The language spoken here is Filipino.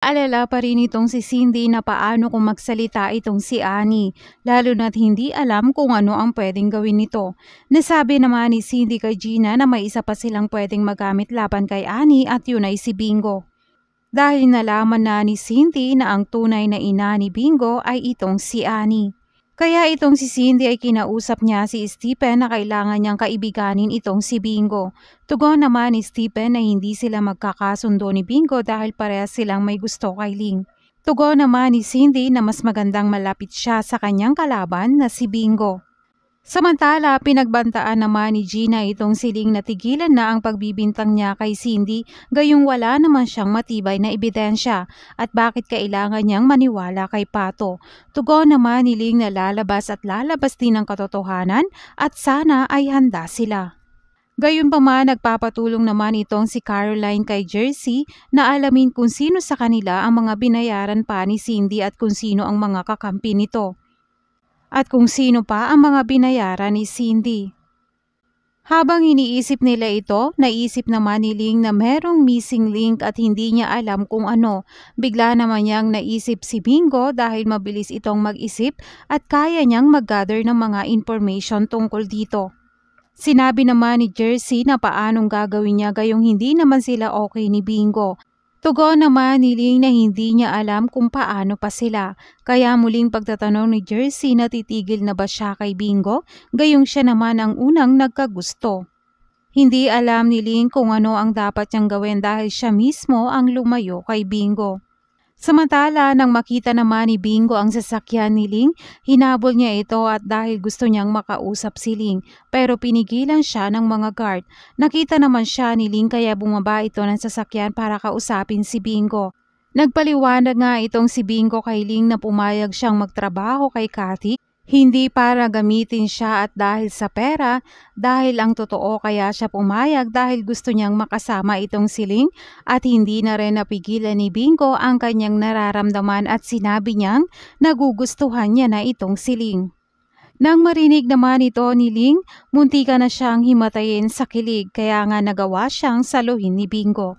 Alala pa rin itong si Cindy na paano kung magsalita itong si Annie, lalo na't hindi alam kung ano ang pwedeng gawin nito. Nasabi naman ni Cindy kay Gina na may isa pa silang pwedeng magamit laban kay Annie at yun ay si Bingo. Dahil nalaman na ni Cindy na ang tunay na ina ni Bingo ay itong si Annie. Kaya itong si Cindy ay kinausap niya si Stephen na kailangan niyang kaibiganin itong si Bingo. Tugon naman ni Stephen na hindi sila magkakasundo ni Bingo dahil parehas silang may gusto kay Ling. Tugon naman ni Cindy na mas magandang malapit siya sa kanyang kalaban na si Bingo. Samantala, pinagbantaan naman ni Gina itong si Ling na tigilan na ang pagbibintang niya kay Cindy gayong wala naman siyang matibay na ebidensya at bakit kailangan niyang maniwala kay Pato. Tugon naman ni Ling na lalabas at lalabas din ang katotohanan at sana ay handa sila. Gayunpaman, nagpapatulong naman itong si Caroline kay Jersey na alamin kung sino sa kanila ang mga binayaran pa ni Cindy at kung sino ang mga kakampi nito. At kung sino pa ang mga binayaran ni Cindy. Habang iniisip nila ito, naisip naman ni Ling na merong missing link at hindi niya alam kung ano. Bigla naman niyang naisip si Bingo dahil mabilis itong mag-isip at kaya niyang mag-gather ng mga information tungkol dito. Sinabi naman ni Jersey na paanong gagawin niya gayong hindi naman sila okay ni Bingo. Tugon naman ni Ling na hindi niya alam kung paano pa sila. Kaya muling pagtatanong ni Jersey na titigil na ba siya kay Bingo, gayong siya naman ang unang nagkagusto. Hindi alam ni Ling kung ano ang dapat niyang gawin dahil siya mismo ang lumayo kay Bingo. Samantala, nang makita naman ni Bingo ang sasakyan ni Ling, hinabol niya ito at dahil gusto niyang makausap si Ling, pero pinigilan siya ng mga guard. Nakita naman siya ni Ling kaya bumaba ito ng sasakyan para kausapin si Bingo. Nagpaliwanag nga itong si Bingo kay Ling na pumayag siyang magtrabaho kay Cathy, hindi para gamitin siya at dahil sa pera, dahil ang totoo kaya siya pumayag dahil gusto niyang makasama itong si Ling at hindi na rin napigilan ni Bingo ang kanyang nararamdaman at sinabi niyang nagugustuhan niya na itong si Ling. Nang marinig naman ito ni Ling, muntika na siyang himatayin sa kilig kaya nga nagawa siyang saluhin ni Bingo.